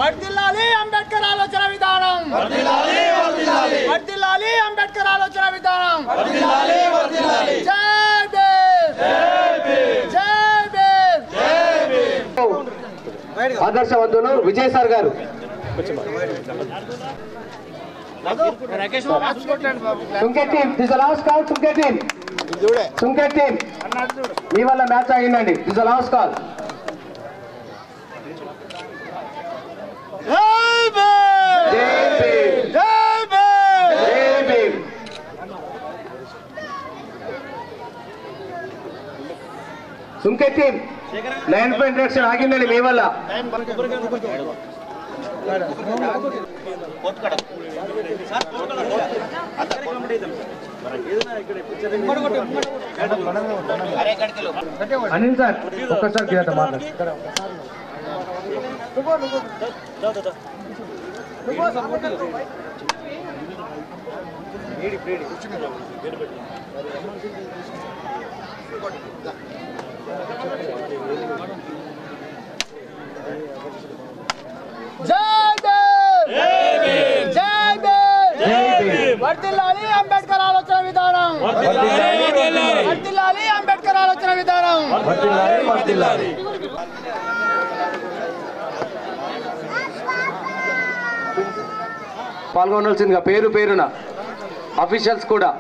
వర్ధిల్లాలి అంబేద్కర్ ఆలోచన విధానం వర్ధిల్లాలి అంబేద్కర్ ఆలోచన విధానం జై భీమ్ జై భీమ్ ఆదర్శవంతులు విజయ్ సార్ గారు Sunket team this last call Sunket team మీ వల్ల మ్యాచ్ ఆగిందండి this last call Sunket team line పై ఇంట్రాక్షన్ ఆగిందండి మీ వల్ల అనిల్ సార్ ఒక్కసారి కింద మాట్లాడు వర్ధిల్లాలి అంబేద్కర్ ఆలోచన విధానం వర్ధిల్లాలి అంబేద్కర్ ఆలోచన విధానం పాల్గొనాల్సిందిగా పేరు పేరున అఫీషియల్స్ కూడా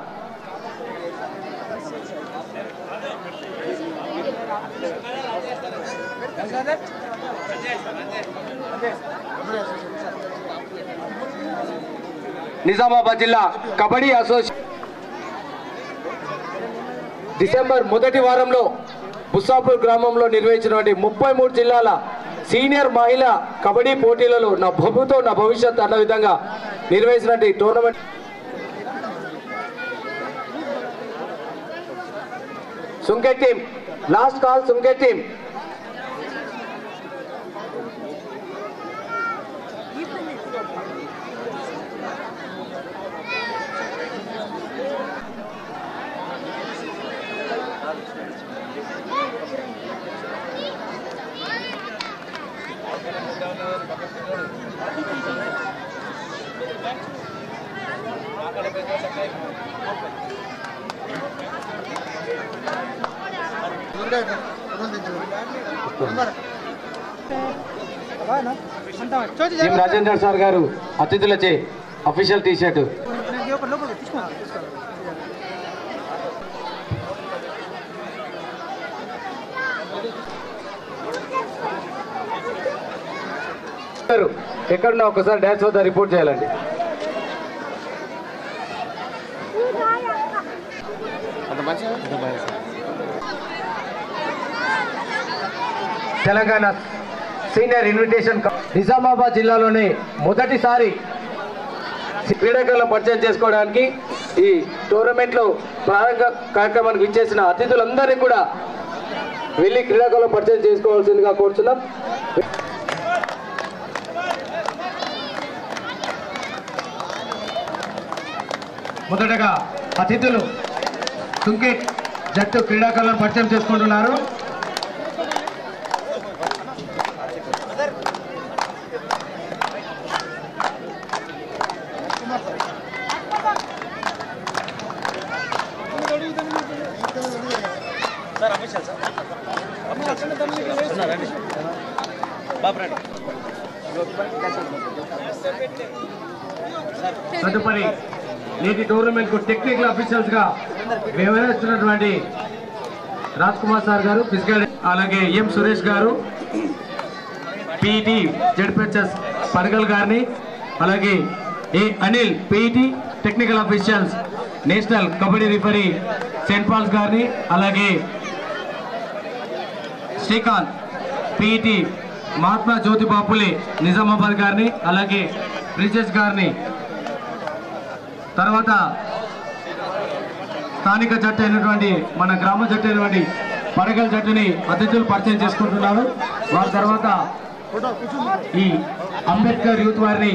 నిజామాబాద్ జిల్లా కబడ్డీ అసోసియేషన్ డిసెంబర్ మొదటి వారంలో బుస్సాపూర్ గ్రామంలో నిర్వహించినటువంటి 33 జిల్లాల సీనియర్ మహిళా కబడ్డీ పోటీలలో నా ప్రభుతో నా భవిష్యత్ అన్న విధంగా నిర్వహించినటువంటి tournament Sunket team last call Sunket team Rajender sir గారు అతిథులచే అఫీషియల్ టీ షర్ట్ ఎక్కడున్నా ఒకసారి డాన్స్ వద్ద రిపోర్ట్ చేయాలండి. తెలంగాణ సీనియర్ ఇన్విటేషన్ నిజామాబాద్ జిల్లాలోనే మొదటిసారి క్రీడాకారులను పరిచయం చేసుకోవడానికి ఈ టోర్నమెంట్లో ప్రారంభ కార్యక్రమానికి విచ్చేసిన అతిథులందరినీ కూడా వెళ్ళి క్రీడాకారులను పరిచయం చేసుకోవాల్సిందిగా కోరుతున్నాం. మొదటగా అతిథులు సుంకెట్ జట్టు క్రీడాకారులను పరిచయం చేసుకుంటున్నారు. తదుపరి నేటి టోర్నమెంట్ కు టెక్నికల్ అఫీషియల్స్ గా వ్యవహరిస్తున్నటువంటి రాజ్ కుమార్ సార్ గారు, ఫిజికల్, అలాగే ఎం సురేష్ గారు, పీఈటీ జెడ్పిహెచ్ఎస్ పడగల్ గారిని, అలాగే A Anil PET technical officials national kabaddi referee saint Paul's గారిని, అలాగే శ్రీకాంత్ పీఈటీ మహాత్మా జ్యోతిబా ఫులే నిజామాబాద్ గారిని, అలాగే బ్రిజేష్ గారిని, తర్వాత స్థానిక జట్టు అయినటువంటి మన గ్రామ జట్టు అయినటువంటి పడగల్ జట్టుని అతిథులు పరిచయం చేసుకుంటున్నారు. వారి తర్వాత ఈ అంబేద్కర్ యూత్ వారిని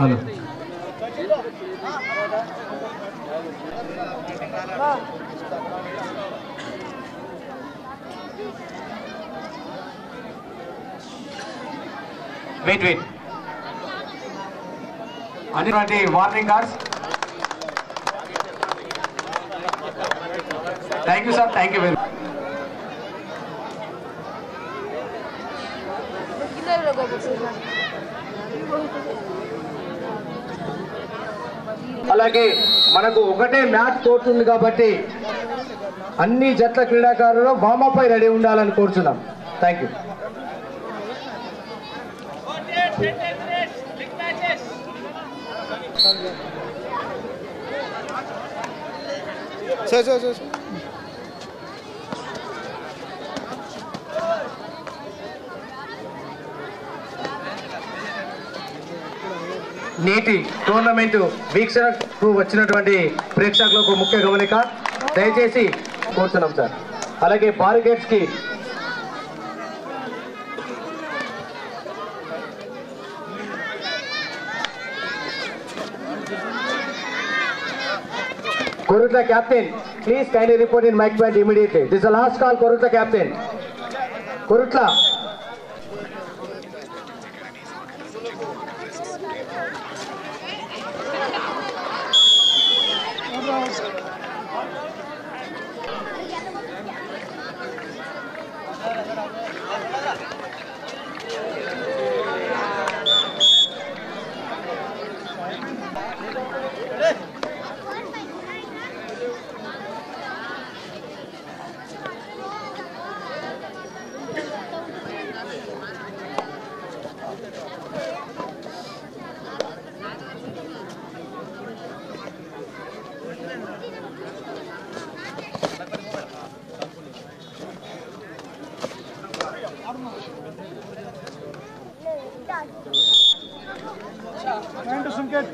హలో వెయిట్ అటువంటి warning cards. Thank you sir, thank you very much. అలాగే మనకు ఒకటే మ్యాచ్ కోర్టు ఉంది కాబట్టి అన్ని జట్ల క్రీడాకారులు వామపై రెడీ ఉండాలని కోరుచున్నాం. Thank you. నేటి టోర్నమెంట్ వీక్షణకు వచ్చినటువంటి ప్రేక్షకులకు ముఖ్య గమనిక దయచేసి కోరుతున్నాం సార్. అలాగే బారికేడ్స్ కి Korutla captain, please kindly report in mic point immediately. This is the last call, Korutla captain. Korutla. Sanket.